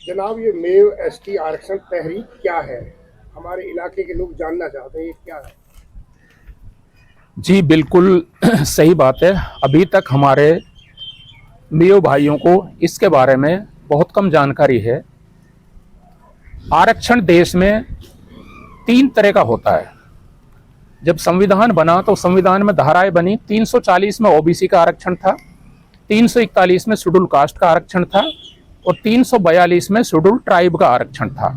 जनाब, ये मेव एसटी आरक्षण तहरीक क्या है? हमारे इलाके के लोग जानना चाहते हैं ये क्या है। जी बिल्कुल सही बात है। अभी तक हमारे मियो भाइयों को इसके बारे में बहुत कम जानकारी है। आरक्षण देश में 3 तरह का होता है। जब संविधान बना तो संविधान में धाराएं बनी। 340 में ओबीसी का आरक्षण था, 341 में शेड्यूल कास्ट का आरक्षण था और 342 में शेड्यूल ट्राइब का आरक्षण था।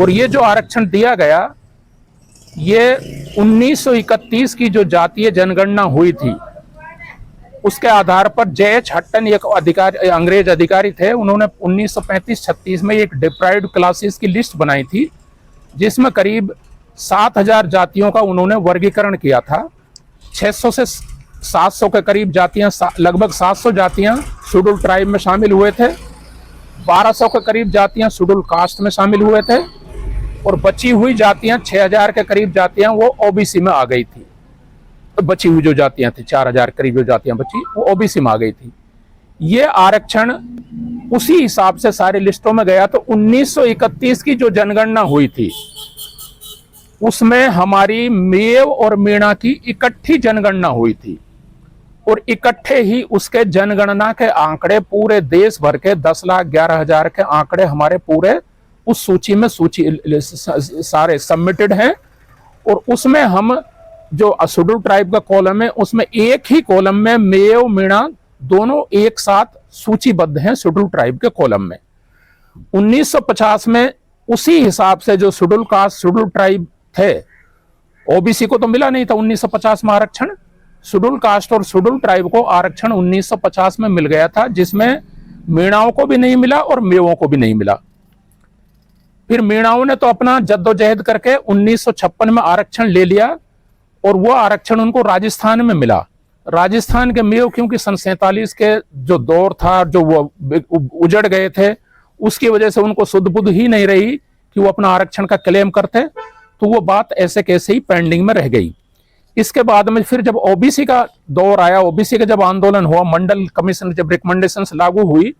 और ये जो आरक्षण दिया गया, ये 1931 की जो जातीय जनगणना हुई थी उसके आधार पर जे.एच. हट्टन एक अधिकारी, अंग्रेज अधिकारी थे, उन्होंने 1935-36 में एक डिप्राइव्ड क्लासेस की लिस्ट बनाई थी जिसमें करीब 7000 जातियों का उन्होंने वर्गीकरण किया था। 600 से 700 के करीब जातियां, लगभग 700 जातियां शेड्यूल ट्राइब में शामिल हुए थे, 1200 के करीब जातियां शेड्यूल कास्ट में शामिल हुए थे और बची हुई जातियां 6000 के करीब जातियां वो ओबीसी में आ गई थी। तो बची हुई जो जातियां थी 4000 करीब जो जातियां बची वो ओबीसी में आ गई थी। ये आरक्षण उसी हिसाब से सारी लिस्टों में गया। तो 1931 की जो जनगणना हुई थी उसमें हमारी मेव और मीणा की इकट्ठी जनगणना हुई थी और इकट्ठे ही उसके जनगणना के आंकड़े पूरे देश भर के 10,11,000 के आंकड़े हमारे पूरे उस सूची में सारे सबमिटेड हैं। और उसमें हम जो शेड्यूल ट्राइब का कॉलम है उसमें एक ही कॉलम में मेव मीणा दोनों एक साथ सूचीबद्ध हैं शेड्यूल ट्राइब के कॉलम में। 1950 में उसी हिसाब से जो शेड्यूल कास्ट शेड्यूल ट्राइब थे, ओबीसी को तो मिला नहीं था 1950 में आरक्षण, शेड्यूल कास्ट और शेड्यूल ट्राइब को आरक्षण 1950 में मिल गया था, जिसमें मीणाओं को भी नहीं मिला और मेवों को भी नहीं मिला। फिर मीणाओं ने तो अपना जद्दोजहद करके 1956 में आरक्षण ले लिया और वो आरक्षण उनको राजस्थान में मिला। राजस्थान के मेव क्योंकि सन 47 के जो दौर था, जो वो उजड़ गए थे, उसकी वजह से उनको सुध बुध ही नहीं रही कि वो अपना आरक्षण का क्लेम करते, तो वो बात ऐसे कैसे ही पेंडिंग में रह गई। इसके बाद में फिर जब ओबीसी का दौर आया, ओबीसी का जब आंदोलन हुआ, मंडल कमीशन जब रिकमेंडेशंस लागू हुई,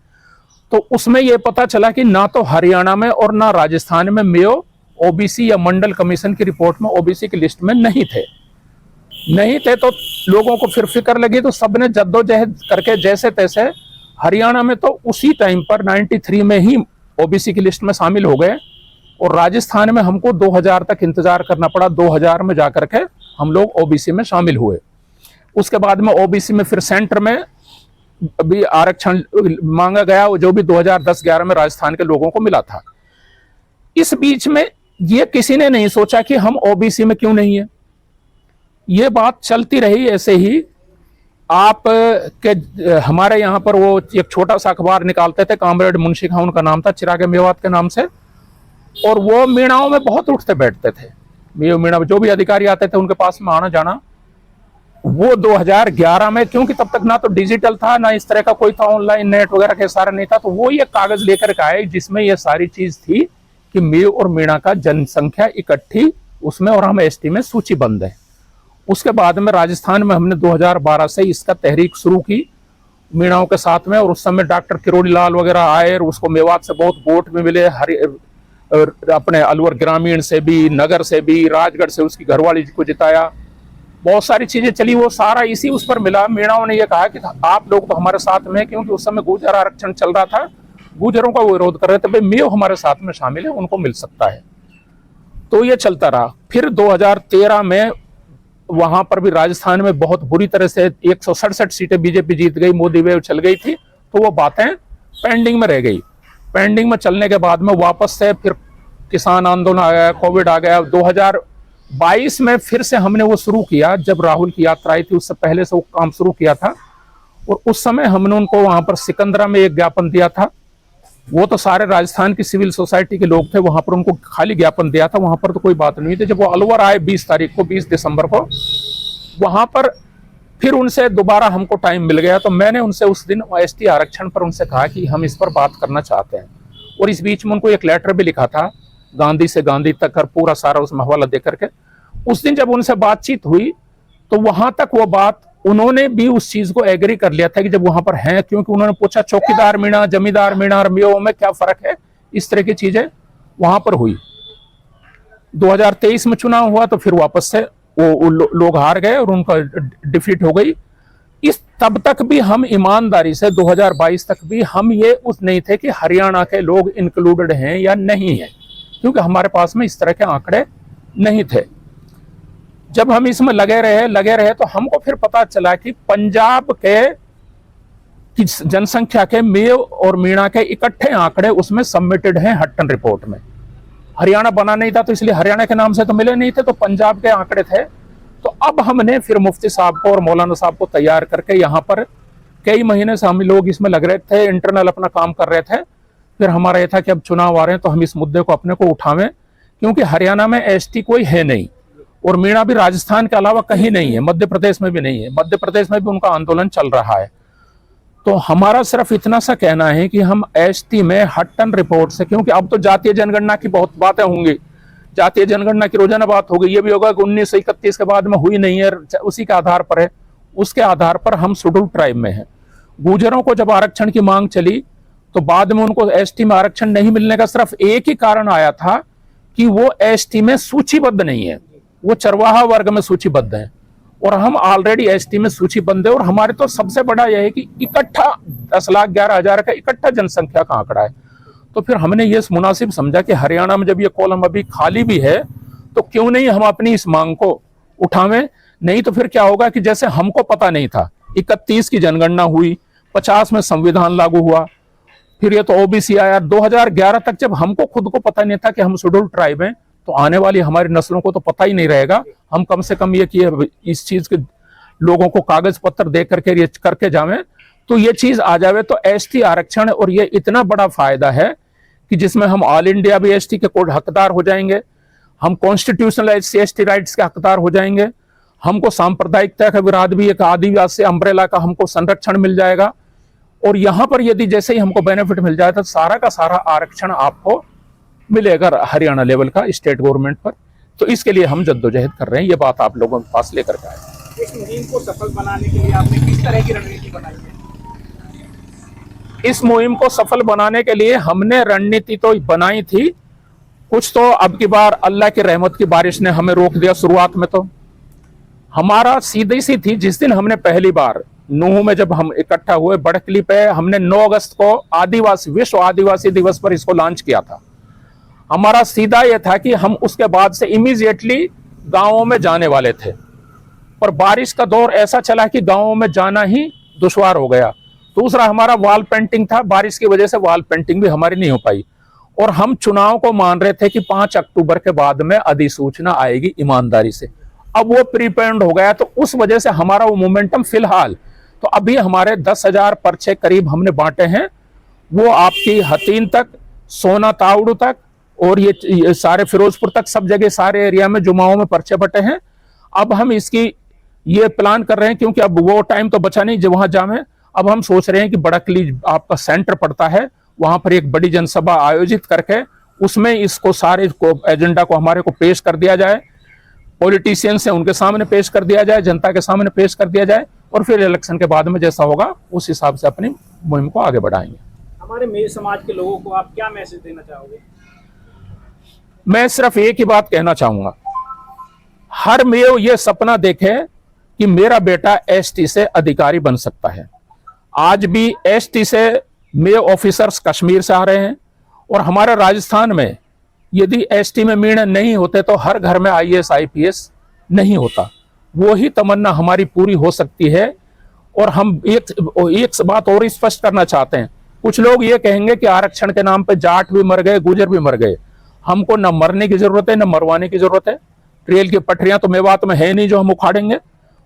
तो उसमें यह पता चला कि ना तो हरियाणा में और ना राजस्थान में मेयो ओबीसी या मंडल कमीशन की रिपोर्ट में ओबीसी की लिस्ट में नहीं थे। तो लोगों को फिर फिक्र लगी, तो सबने जद्दोजहद करके जैसे तैसे हरियाणा में तो उसी टाइम पर 93 में ही ओबीसी की लिस्ट में शामिल हो गए और राजस्थान में हमको 2000 तक इंतजार करना पड़ा। 2000 में जाकर के हम लोग ओबीसी में शामिल हुए। उसके बाद में ओबीसी में फिर सेंटर में भी आरक्षण मांगा गया, जो भी 2010-11 में राजस्थान के लोगों को मिला था। इस बीच में ये किसी ने नहीं सोचा कि हम ओबीसी में क्यों नहीं है। ये बात चलती रही ऐसे ही। आप के हमारे यहाँ पर वो एक छोटा सा अखबार निकालते थे, कामरेड मुंशी खां उनका नाम था, चिराग मेवात के नाम से, और वो मीणाओं में बहुत उठते बैठते थे। मीणा जो भी अधिकारी आते थे उनके पास में आना जाना। वो 2011 में, क्योंकि तब तक ना तो डिजिटल था ना इस तरह का कोई था, ऑनलाइन नेट वगैरह के सारा नहीं था, तो वो ये कागज लेकर के आए जिसमें ये सारी चीज थी कि मेव और मीणा का जनसंख्या इकट्ठी उसमें और हम एसटी में सूचीबद्ध है। उसके बाद में राजस्थान में हमने 2012 से इसका तहरीक शुरू की मीणाओं के साथ में, और उस समय डॉक्टर किरोड़ी लाल वगैरह आए और उसको मेवात से बहुत वोट भी मिले, अपने अलवर ग्रामीण से भी, नगर से भी, राजगढ़ से उसकी घरवाली को जिताया, बहुत सारी चीजें चली, वो सारा इसी उस पर मिला। मीणाओं ने ये कहा कि आप लोग तो हमारे साथ में, क्योंकि उस समय गुर्जर आरक्षण चल रहा था, गुर्जरों का विरोध कर रहे थे, भाई मेव हमारे साथ में शामिल है, उनको मिल सकता है। तो ये चलता रहा। फिर 2013 में वहां पर भी राजस्थान में बहुत बुरी तरह से 167 सीटें बीजेपी जीत गई, मोदी वेव चल गई थी, तो वो बातें पेंडिंग में रह गई। पेंडिंग में चलने के बाद में वापस से फिर किसान आंदोलन आ गया, कोविड आ गया। 2022 में फिर से हमने वो शुरू किया, जब राहुल की यात्रा आई थी उससे पहले से वो काम शुरू किया था, और उस समय हमने उनको वहां पर सिकंदरा में एक ज्ञापन दिया था। वो तो सारे राजस्थान की सिविल सोसाइटी के लोग थे, वहां पर उनको खाली ज्ञापन दिया था, वहां पर तो कोई बात नहीं थी। जब वो अलवर आए 20 तारीख को, 20 दिसंबर को, वहां पर फिर उनसे दोबारा हमको टाइम मिल गया, तो मैंने उनसे उस दिन एसटी आरक्षण पर उनसे कहा कि हम इस पर बात करना चाहते हैं। और इस बीच में उनको एक लेटर भी लिखा था, गांधी से गांधी तक कर पूरा सारा उसमें हवाला दे करके। उस दिन जब उनसे बातचीत हुई तो वहां तक वो बात उन्होंने भी उस चीज को एग्री कर लिया था कि जब वहां पर हैं, क्योंकि उन्होंने पूछा चौकीदार मीणा, जमींदार मीणा और मेओ में क्या फर्क है, इस तरह की चीजें वहां पर हुई। 2023 में चुनाव हुआ तो फिर वापस से वो लोग हार गए और उनका डिफीट हो गई। इस तब तक भी हम ईमानदारी से 2022 तक भी हम ये उस नहीं थे कि हरियाणा के लोग इंक्लूडेड हैं या नहीं है, क्योंकि हमारे पास में इस तरह के आंकड़े नहीं थे। जब हम इसमें लगे रहे तो हमको फिर पता चला कि पंजाब के की जनसंख्या के मेव और मीणा के इकट्ठे आंकड़े उसमें सबमिटेड हैं हट्टन रिपोर्ट में। हरियाणा बना नहीं था तो इसलिए हरियाणा के नाम से तो मिले नहीं थे, तो पंजाब के आंकड़े थे। तो अब हमने फिर मुफ्ती साहब को और मौलाना साहब को तैयार करके यहाँ पर कई महीने से हम लोग इसमें लग रहे थे, इंटरनल अपना काम कर रहे थे। फिर हमारा यह था कि अब चुनाव आ रहे हैं तो हम इस मुद्दे को अपने को उठावें, क्योंकि हरियाणा में एसटी कोई है नहीं और मीणा भी राजस्थान के अलावा कहीं नहीं है, मध्य प्रदेश में भी नहीं है, मध्य प्रदेश में भी उनका आंदोलन चल रहा है। तो हमारा सिर्फ इतना सा कहना है कि हम एसटी में हट्टन रिपोर्ट से, क्योंकि अब तो जातीय जनगणना की बहुत बातें होंगी, जातीय जनगणना की रोजाना बात होगी, ये भी होगा कि 1931 के बाद में हुई नहीं है, उसी के आधार पर है, उसके आधार पर हम शेड्यूल ट्राइब में हैं। गुर्जरों को जब आरक्षण की मांग चली तो बाद में उनको एसटी में आरक्षण नहीं मिलने का सिर्फ एक ही कारण आया था कि वो एसटी में सूचीबद्ध नहीं है, वो चरवाहा वर्ग में सूचीबद्ध है और हम ऑलरेडी एसटी में सूचीबद्ध है। और हमारे तो सबसे बड़ा यह है कि इकट्ठा 10,11,000 का इकट्ठा जनसंख्या का आंकड़ा है। तो फिर हमने ये मुनासिब समझा कि हरियाणा में जब ये कॉलम अभी खाली भी है तो क्यों नहीं हम अपनी इस मांग को उठावें। नहीं तो फिर क्या होगा कि जैसे हमको पता नहीं था, 31 की जनगणना हुई, 50 में संविधान लागू हुआ, फिर ये तो ओबीसी आया, 2011 तक जब हमको खुद को पता नहीं था कि हम शेड्यूल ट्राइब हैं, तो आने वाली हमारी नस्लों को तो पता ही नहीं रहेगा। हम कम से कम ये कि इस चीज के लोगों को कागज पत्र दे करके जावें तो ये चीज आ जावे। तो एसटी आरक्षण और ये इतना बड़ा फायदा है कि जिसमें हम ऑल इंडिया भी एसटी के कोड हकदार हो जाएंगे, हम कॉन्स्टिट्यूशनल एसटी राइट्स के हकदार हो जाएंगे, हमको सांप्रदायिकता का विराध भी एक आदिवासी अम्ब्रेला का हमको संरक्षण मिल जाएगा। और यहाँ पर यदि जैसे ही हमको बेनिफिट मिल जाए तो सारा का सारा आरक्षण आपको मिलेगा हरियाणा लेवल का स्टेट गवर्नमेंट पर। तो इसके लिए हम जद्दोजहद कर रहे हैं, ये बात आप लोगों के पास लेकर के आए। इस मुहिम को सफल बनाने के लिए आपने किस तरह की रणनीति बनाई है? इस मुहिम को सफल बनाने के लिए हमने रणनीति तो बनाई थी कुछ, तो अब की बार अल्लाह की रहमत की बारिश ने हमें रोक दिया। शुरुआत में तो हमारा सीधी सी थी, जिस दिन हमने पहली बार नूह में जब हम इकट्ठा हुए बड़कली पे, हमने 9 अगस्त को आदिवासी विश्व आदिवासी दिवस पर इसको लॉन्च किया था। हमारा सीधा यह था कि हम उसके बाद से इमीडिएटली गांवों में जाने वाले थे, पर बारिश का दौर ऐसा चला कि गांवों में जाना ही दुश्वार हो गया। दूसरा हमारा वॉल पेंटिंग था, बारिश की वजह से वॉल पेंटिंग भी हमारी नहीं हो पाई। और हम चुनाव को मान रहे थे कि 5 अक्टूबर के बाद में अधिसूचना आएगी ईमानदारी से। अब वो प्रीपेंड हो गया, तो उस वजह से हमारा वो मोमेंटम फिलहाल तो अभी हमारे 10,000 पर्चे करीब हमने बांटे हैं। वो आपकी हतीन तक, सोना तावड़ू तक और ये सारे फिरोजपुर तक, सब जगह सारे एरिया में जुमाओं में पर्चे बटे हैं। अब हम इसकी ये प्लान कर रहे हैं, क्योंकि अब वो टाइम तो बचा नहीं जब वहां जावे। अब हम सोच रहे हैं कि बड़कली आपका सेंटर पड़ता है, वहां पर एक बड़ी जनसभा आयोजित करके उसमें इसको सारे को एजेंडा को हमारे को पेश कर दिया जाए, पॉलिटिशियन से उनके सामने पेश कर दिया जाए, जनता के सामने पेश कर दिया जाए, और फिर इलेक्शन के बाद में जैसा होगा उस हिसाब से अपनी मुहिम को आगे बढ़ाएंगे। हमारे मेव समाज के लोगों को आप क्या मैसेज देना चाहोगे? मैं सिर्फ एक ही बात कहना चाहूंगा, हर मेव ये सपना देखे कि मेरा बेटा एसटी से अधिकारी बन सकता है। आज भी एसटी से मेव ऑफिसर्स कश्मीर से आ रहे हैं, और हमारे राजस्थान में यदि एसटी में मीण नहीं होते तो हर घर में आईएएस आईपीएस नहीं होता। वो ही तमन्ना हमारी पूरी हो सकती है। और हम एक बात और स्पष्ट करना चाहते हैं, कुछ लोग ये कहेंगे कि आरक्षण के नाम पे जाट भी मर गए, गुजर भी मर गए। हमको न मरने की जरूरत है न मरवाने की जरूरत है। रेल की पटरियां तो मेवात में है नहीं जो हम उखाड़ेंगे,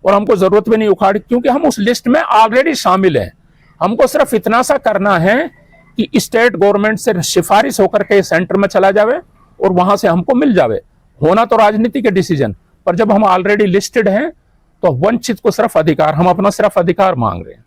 और हमको जरूरत भी नहीं उखाड़ी, क्योंकि हम उस लिस्ट में ऑलरेडी शामिल हैं। हमको सिर्फ इतना सा करना है कि स्टेट गवर्नमेंट से सिफारिश होकर के सेंटर में चला जावे और वहां से हमको मिल जावे। होना तो राजनीति के डिसीजन, पर जब हम ऑलरेडी लिस्टेड हैं तो वंचित को सिर्फ अधिकार, हम अपना सिर्फ अधिकार मांग रहे हैं।